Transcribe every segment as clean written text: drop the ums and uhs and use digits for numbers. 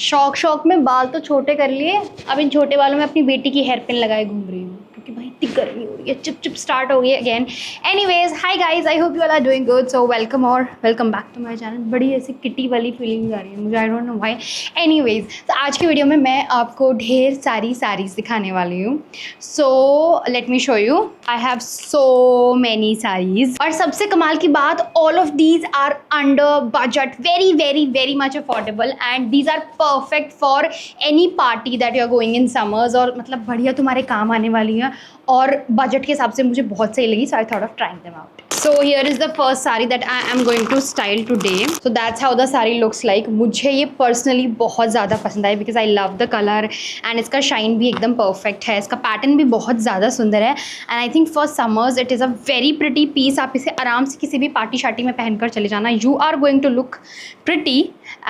शौक में बाल तो छोटे कर लिए, अब इन छोटे बालों में अपनी बेटी की हेयर पिन लगाए घूम रही हूँ क्योंकि भाई इतनी गर्मी हो रही है, चिप स्टार्ट हो गई again. Anyways, hi guys, I hope you all are doing good. So welcome back to my channel. बड़ी ऐसी किटी वाली फीलिंग आ रही है मुझे, I don't know why. Anyways, तो आज की वीडियो में मैं आपको ढेर सारी साड़ीज़ दिखाने वाली हूँ। So let me show you, I have so many saris. और सबसे कमाल की बात, all of these are under budget, very much affordable, and these are perfect for any party that you are going in summers. और मतलब बढ़िया तुम्हारे काम आने वाली है और बजट के हिसाब से मुझे बहुत सही लगी, so I thought of trying them out. So here is the first saree that I am going to style today. So that's how the saree looks like. मुझे ये personally बहुत ज़्यादा पसंद आई because I love the color and इसका shine भी एकदम perfect है, इसका pattern भी बहुत ज़्यादा सुंदर है and I think for summers it is a very pretty piece. आप इसे आराम से किसी भी पार्टी शार्टी में पहनकर चले जाना, you are going to look pretty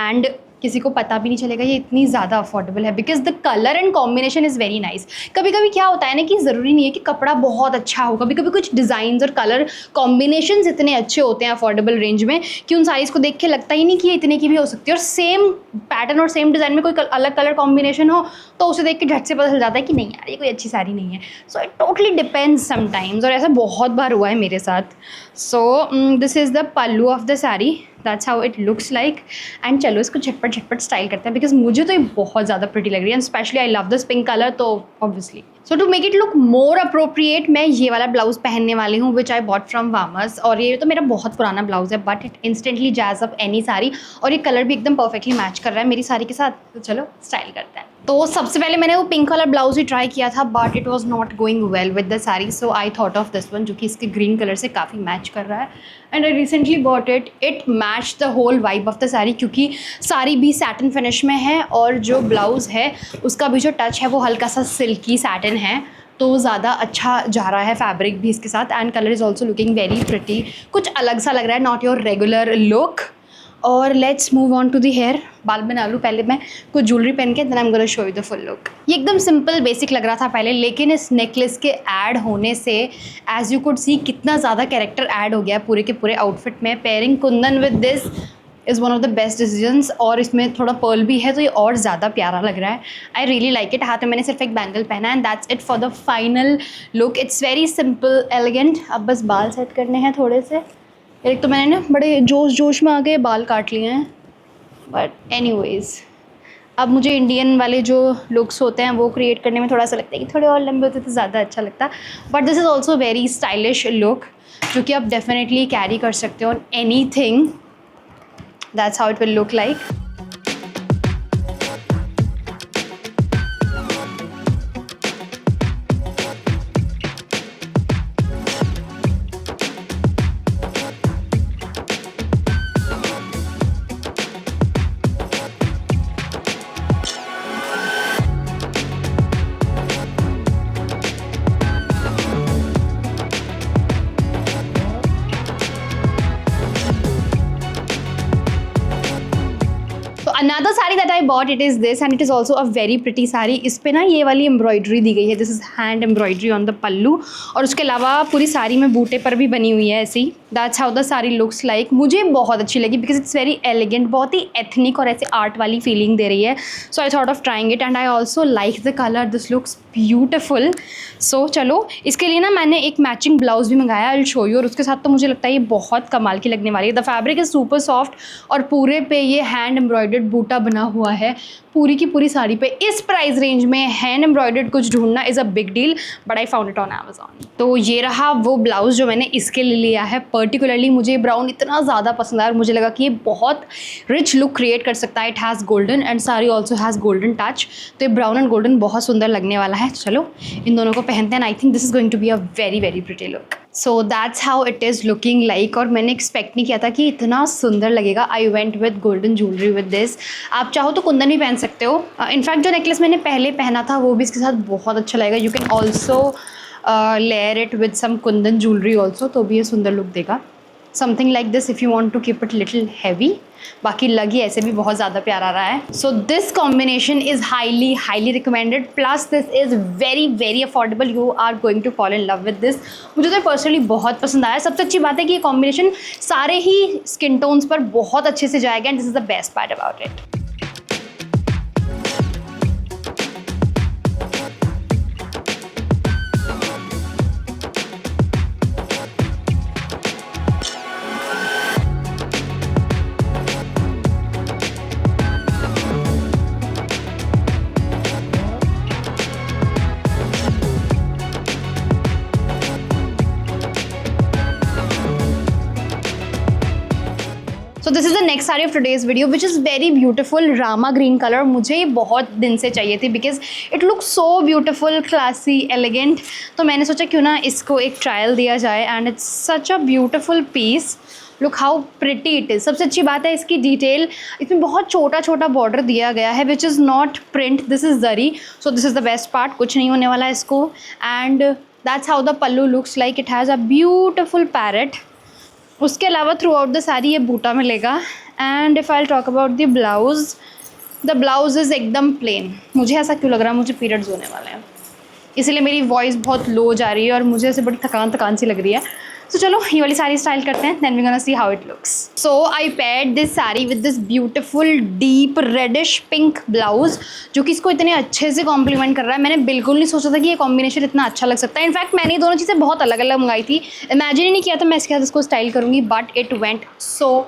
and किसी को पता भी नहीं चलेगा ये इतनी ज़्यादा अफोर्डेबल है because the colour and combination is very nice. कभी कभी क्या होता है ना कि ज़रूरी नहीं है कि कपड़ा बहुत अच्छा हो, कभी कभी कुछ डिज़ाइंस और कलर कॉम्बिनेशंस इतने अच्छे होते हैं अफोर्डेबल रेंज में कि उन साइज़ को देख के लगता ही नहीं कि ये इतने की भी हो सकती है। और सेम पैटर्न और सेम डिज़ाइन में कोई अलग कलर कॉम्बिनेशन हो तो उसे देख के झट से पता चल जाता है कि नहीं यार ये कोई अच्छी साड़ी नहीं है। So it totally depends sometimes, और ऐसा बहुत बार हुआ है मेरे साथ। सो this is the pallu of the sari, that's how it looks like. And चलो इसको झटपट स्टाइल करते हैं बिकॉज मुझे तो ये बहुत ज़्यादा प्रिटी लग रही है and specially I love this pink colour, तो obviously. So to make it look more appropriate मैं ये वाला ब्लाउज पहनने वाली हूँ विच आई बॉट फ्रॉम वामर्स। और ये तो मेरा बहुत पुराना ब्लाउज है but it instantly jazz up any sari, और ये कलर भी एकदम परफेक्टली मैच कर रहा है मेरी साड़ी के साथ। तो चलो स्टाइल करते हैं। तो सबसे पहले मैंने वो पिंक वाला ब्लाउज ही ट्राई किया था but it was not going well with the sari, so I thought of this one जो कि इसके ग्रीन कलर से काफ़ी मैच कर रहा है and I recently bought it. It match the whole vibe of the sari क्योंकि साड़ी भी सैटिन फिनिश में है और जो ब्लाउज़ है उसका भी जो टच है वो हल्का सा सिल्की सैटिन है, तो ज़्यादा अच्छा जा रहा है फैब्रिक भी इसके साथ। And colour is also looking very pretty, कुछ अलग सा लग रहा है, नॉट योर रेगुलर लुक। और let's move on to the hair. बाल बना लूँ पहले मैं कुछ ज्वेलरी पहन के, then I am gonna show you the full look. ये एकदम सिंपल बेसिक लग रहा था पहले, लेकिन इस नेकलेस के ऐड होने से एज यू कुड सी कितना ज़्यादा कैरेक्टर ऐड हो गया पूरे के पूरे आउटफिट में। Pairing Kundan with this is one of the best decisions, और इसमें थोड़ा पर्ल भी है तो ये और ज़्यादा प्यारा लग रहा है। I really like it. हाथ में मैंने सिर्फ एक बैंगल पहना and that's it for the final look. It's very simple elegant. अब बस बाल सेट करने हैं थोड़े से। एक तो मैंने ना बड़े जोश में आके बाल काट लिए हैं, बट एनीवेज अब मुझे इंडियन वाले जो लुक्स होते हैं वो क्रिएट करने में थोड़ा सा लगता है कि थोड़े और लंबे होते तो ज़्यादा अच्छा लगता। But this is also very stylish look जो कि आप डेफिनेटली कैरी कर सकते हो on any thing. That's how it will look like. Another saree that I bought, it is this and it is also a very pretty saree. इस पे ना ये वाली एम्ब्रॉयडरी दी गई है, this is hand embroidery on the pallu, और उसके अलावा पूरी साड़ी में बूटे पर भी बनी हुई है ऐसी। That's how the sari looks like. मुझे बहुत अच्छी लगी बिकॉज इट्स वेरी एलिगेंट, बहुत ही एथनिक और ऐसे आर्ट वाली फीलिंग दे रही है। So I thought of trying it and I also like the colour, this looks beautiful. So चलो इसके लिए ना मैंने एक मैचिंग ब्लाउज भी मंगाया, आई विल शो यू। और उसके साथ तो मुझे लगता है ये बहुत कमाल की लगने वाली है। The fabric is super soft और पूरे पे ये हैंड एम्ब्रॉयडर्ड बूटा बना हुआ है पूरी की पूरी साड़ी पे। इस प्राइस रेंज में हैंड एम्ब्रॉयडर्ड कुछ ढूंढना is a big deal, but I found it on Amazon. तो ये रहा वो ब्लाउज़ जो मैंने इसके लिए लिया है। पर्टिकुलरली मुझे ब्राउन इतना ज़्यादा पसंद आया और मुझे लगा कि ये बहुत रिच लुक क्रिएट कर सकता है। It has golden and sari also has golden touch, तो ये ब्राउन एंड गोल्डन बहुत सुंदर लगने वाला है। चलो इन दोनों को पहनते हैं। I think this is going to be a very pretty look. So that's how it is looking like. और मैंने एक्सपेक्ट नहीं किया था कि इतना सुंदर लगेगा। I went with golden jewellery with this. आप चाहो तो कुंदन भी पहन सकते हो। इनफैक्ट जो नेकलेस मैंने पहले पहना था वो भी इसके साथ बहुत अच्छा लगेगा। You can also layer it with some kundan jewellery also, तो भी ये सुंदर लुक देगा। Something like this if you want to keep it little heavy. बाकी लगी ऐसे भी बहुत ज़्यादा प्यारा रहा है। So this combination is highly recommended, plus this is very affordable. You are going to fall in love with this. मुझे तो पर्सनली बहुत पसंद आया। सबसे अच्छी बात है कि ये कॉम्बिनेशन सारे ही स्किन टोन्स पर बहुत अच्छे से जाएगा and this is the best part about it. This is the next sari of today's video which is very beautiful Rama green colour. मुझे ये बहुत दिन से चाहिए थी because it look so beautiful, classy, elegant. तो मैंने सोचा क्यों ना इसको एक ट्रायल दिया जाए and it's such a beautiful piece. Look how pretty it is. सबसे अच्छी बात है इसकी डिटेल, इसमें बहुत छोटा छोटा बॉर्डर दिया गया है which is not print, this is zari. So this is the best part, कुछ नहीं होने वाला इसको। And that's how the pallu looks like. It has a beautiful parrot. उसके अलावा थ्रू आउट द साड़ी ये बूटा मिलेगा। And if I talk about the blouse is एकदम प्लेन। मुझे ऐसा क्यों लग रहा है मुझे पीरियड्स होने वाले हैं, इसलिए मेरी वॉइस बहुत लो जा रही है और मुझे ऐसे बड़ी थकान सी लग रही है। तो चलो ये वाली साड़ी स्टाइल करते हैं, then we gonna see how it looks. So I paired this sari with this beautiful deep reddish pink blouse, जो कि इसको इतने अच्छे से कॉम्प्लीमेंट कर रहा है। मैंने बिल्कुल नहीं सोचा था कि ये कॉम्बिनेशन इतना अच्छा लग सकता है। इनफैक्ट मैंने ये दोनों चीज़ें बहुत अलग अलग मंगाई थी, इमेजिन ही नहीं किया था मैं इसके साथ इसको स्टाइल करूँगी, but it went so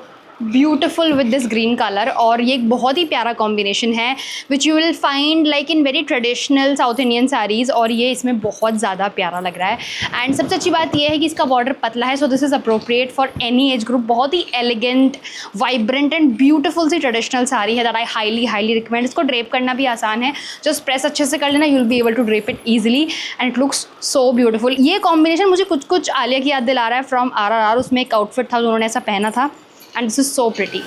beautiful with this green colour. और ये एक बहुत ही प्यारा कॉम्बिनेशन है which you will find like in very traditional south Indian saris, और ये इसमें बहुत ज़्यादा प्यारा लग रहा है। एंड सबसे अच्छी बात यह है कि इसका बॉर्डर पतला है, so this is appropriate for any age group. बहुत ही एलिगेंट, वाइब्रेंट एंड ब्यूटीफुल सी ट्रेडिशनल साड़ी है दैट आई हाईली रिकमेंड। इसको ड्रेप करना भी आसान है, जस्ट प्रेस अच्छे से कर लेना, you will be able to drape it easily and it looks so beautiful. ये कॉम्बिनेशन मुझे कुछ आलिया की याद दिला रहा है फ्रॉम RRR। उसमें एक आउटफिट था उन्होंने ऐसा पहना था and this is so pretty.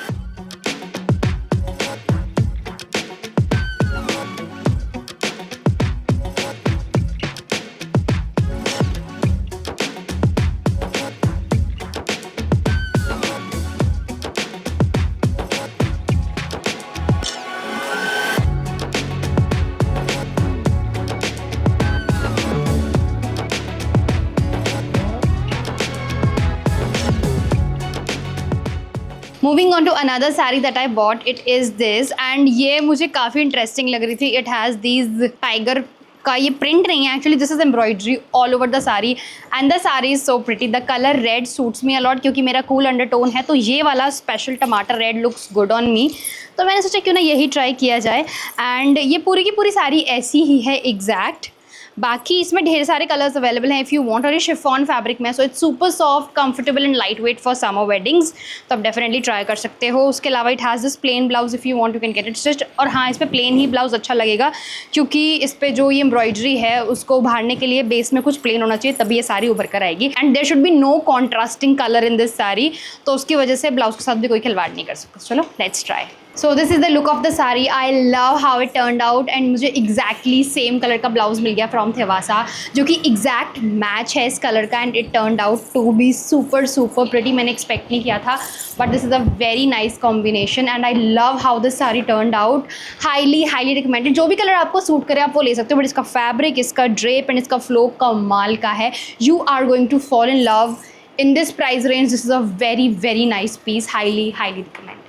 Moving on to another sari that I bought, it is this. And ये मुझे काफ़ी इंटरेस्टिंग लग रही थी। इट हैज़ दीज टाइगर का ये प्रिंट नहीं है, actually this is embroidery all over the sari and the sari is so pretty. The colour red suits me a lot क्योंकि मेरा कूल अंडरटोन है, तो ये वाला स्पेशल टमाटर red looks good on me. तो मैंने सोचा क्यों ना यही ट्राई किया जाए। एंड ये पूरी की पूरी साड़ी ऐसी ही है एग्जैक्ट, बाकी इसमें ढेर सारे कलर्स अवेलेबल हैं इफ़ यू वांट। और ये शिफॉन फैब्रिक में, so it's super soft, comfortable and light weight for summer weddings, तो आप डेफिनेटली ट्राई कर सकते हो। उसके अलावा it has this plain blouse, if you want you can get it stitched. और हाँ, इस पर प्लेन ही ब्लाउज अच्छा लगेगा क्योंकि इस पर जो ये एम्ब्रॉयडरी है उसको उभारने के लिए बेस में कुछ प्लेन होना चाहिए, तभी ये साड़ी उभर कर आएगी। And there should be no contrasting colour in this sari, तो उसकी वजह से ब्लाउज के साथ भी कोई खिलवाड़ नहीं कर सकता। चलो let's try. So this is the look of the sari. I love how it turned out and मुझे एग्जैक्टली सेम कलर का ब्लाउज मिल गया फ्रॉम थेवासा, जो कि एग्जैक्ट मैच है इस कलर का। And it turned out to be super pretty. मैंने expect नहीं किया था, but this is a very nice combination and I love how this sari turned out. Highly recommended. जो भी कलर आपको सूट करे आप वो ले सकते हो, बट इसका फैब्रिक, इसका ड्रेप एंड इसका फ्लो कमाल का है। You are going to fall in love in this price range. This is a very nice piece, highly recommended.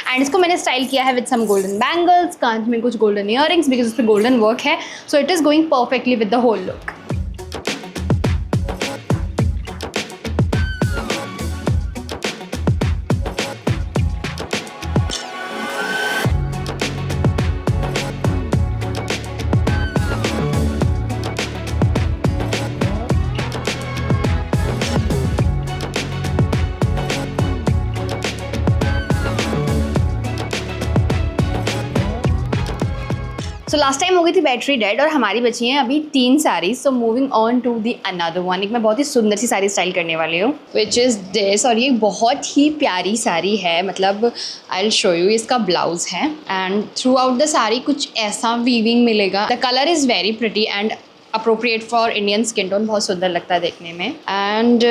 And इसको मैंने स्टाइल किया है विद सम गोल्डन बैंगल्स, कांच में कुछ गोल्डन ईयरिंग्स, बिकॉज उस पर गोल्डन वर्क है, so it is going perfectly with the whole look. So last time हो गई थी बैटरी डेड और हमारी बची हैं अभी 3 saris. So moving on to the another one. एक मैं बहुत ही सुंदर सी साड़ी स्टाइल करने वाली हूँ विच इज़ दिस। और ये बहुत ही प्यारी साड़ी है, मतलब आई विल शो यू। इसका ब्लाउज है and through out the sari कुछ ऐसा वीविंग मिलेगा। The colour is very pretty and appropriate for Indian skin tone, बहुत सुंदर लगता है देखने में। एंड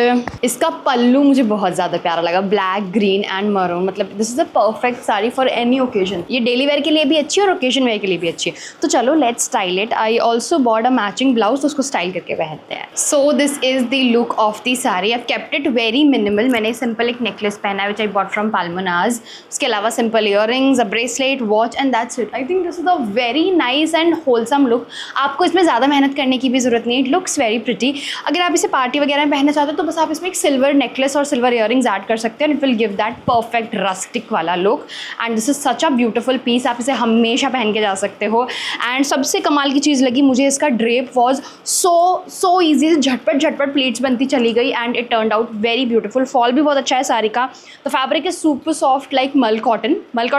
इसका पल्लू मुझे बहुत ज़्यादा प्यारा लगा, ब्लैक, ग्रीन एंड मरून। मतलब this is a perfect sari for any occasion. ये डेली वेयर के लिए भी अच्छी है और ओकेजन वेयर के लिए भी अच्छी है। तो चलो let's style it. I also bought a matching blouse, तो उसको स्टाइल करके पहनते हैं। सो this is the look of the sari. I kept it very minimal. मैंने सिंपल एक नेकलेस पहना है विच आई बॉट फ्रॉम पाल्मोनाज। उसके अलावा simple earrings, a bracelet, watch and that's it. I think this is a very nice and wholesome look. आपको इसमें ज़्यादा मेहनत करने करने की भी ज़रूरत नहीं है, इट लुक्स वेरी प्रिटी। अगर आप इसे पार्टी वगैरह में पहनना चाहते हो तो बस आप इसमें एक सिल्वर नेकलेस और सिल्वर ईयरिंग्स ऐड कर सकते हैं, it will give that perfect rustic वाला लुक। And this is such a beautiful piece, आप इसे हमेशा पहन के जा सकते हो। एंड सबसे कमाल की चीज़ लगी मुझे, इसका ड्रेप वॉज सो ईजी, झटपट प्लेट्स बनती चली गई and it turned out very beautiful. Fall भी बहुत अच्छा है साड़ी का, तो fabric is super soft like mul cotton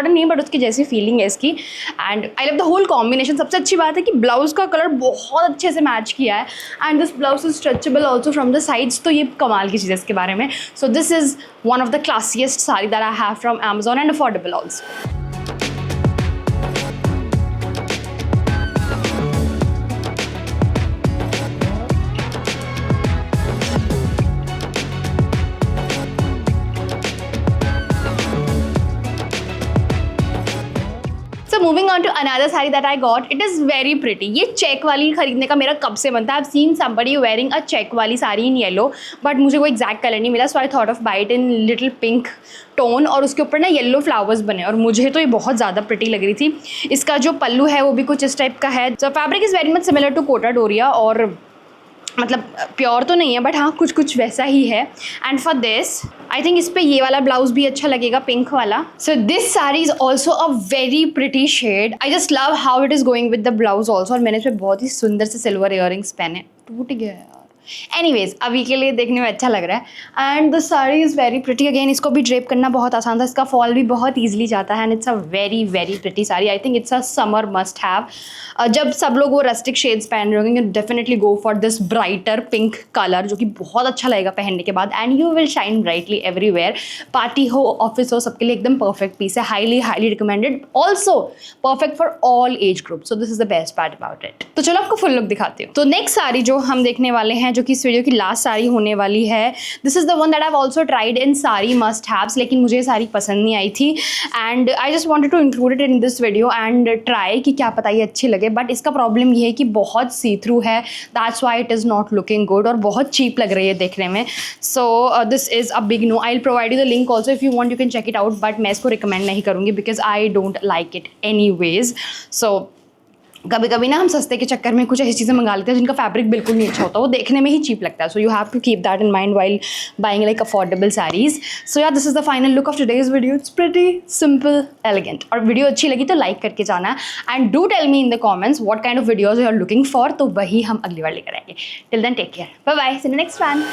नहीं बट उसकी जैसी फीलिंग है इसकी। And I love the whole combination. सबसे अच्छी बात है कि ब्लाउज का कलर बहुत अच्छे से मैच किया है and this blouse is stretchable also from the sides, तो ये कमाल की चीज़ है इसके बारे में। So this is one of the classiest sari that I have from Amazon and affordable also. So moving on to another saree that I got, it is very pretty. ये चेक वाली खरीदने का मेरा कब से मन था। I've seen somebody wearing a check वाली साड़ी in yellow, but मुझे कोई exact कलर नहीं मिला, so I thought of buy it in little pink tone और उसके ऊपर ना येलो फ्लावर्स बने और मुझे तो ये बहुत ज़्यादा प्रिटी लग रही थी। इसका जो पल्लू है वो भी कुछ इस टाइप का है। So fabric is very much similar to Kota Doria, और मतलब प्योर तो नहीं है बट हाँ कुछ वैसा ही है। And for this I think इस पर ये वाला ब्लाउज भी अच्छा लगेगा, पिंक वाला। So this sari is also a very pretty shade. I just love how it is going with the blouse also, और मैंने इस पर बहुत ही सुंदर से सिल्वर ईयरिंग्स पहने। टूट गया यार। एनीवेज अभी के लिए देखने में अच्छा लग रहा है and the sari is very pretty. Again इसको भी ड्रेप करना बहुत आसान था, इसका फॉल भी बहुत ईजिली जाता है and it's a very pretty sari. I think it's a summer must have. जब सब लोग वो रस्टिक शेड्स पहन रहे होंगे, definitely go for this brighter pink colour जो कि बहुत अच्छा लगेगा पहनने के बाद and you will shine brightly everywhere. Party हो, ऑफिस हो, सबके लिए एकदम परफेक्ट पीस है। Highly recommended, also perfect for all age group. So this is the best part about it. तो चलो आपको फुल लुक दिखाती हूँ। तो नेक्स्ट साड़ी जो हम देखने वाले हैं, जो कि इस वीडियो की लास्ट साड़ी होने वाली है, this is the one that I have also tried in sari must haves, लेकिन मुझे ये साड़ी पसंद नहीं आई थी and I just wanted to include it in this video and try कि क्या पता ये अच्छी लगे। बट इसका प्रॉब्लम ये है कि बहुत सी थ्रू है, that's why it is not looking good, और बहुत चीप लग रही है देखने में। So this is a big no. I will provide you the link also, if you want you can check it out, but मैं इसको रिकमेंड नहीं करूँगी because I don't like it anyways. सो कभी कभी ना हम सस्ते के चक्कर में कुछ ऐसी चीज़ें मंगा लेते हैं जिनका फैब्रिक बिल्कुल नहीं अच्छा होता, वो देखने में ही चीप लगता है। So you have to keep that in mind while buying like affordable saris. So yeah this is the final look of today's video. It's pretty simple elegant. और वीडियो अच्छी लगी तो लाइक करके जाना and do tell me in the comments what kind of videos you are looking for, तो वही हम अगली बार लेकर आएंगे। Till then take care, bye bye, see you next one.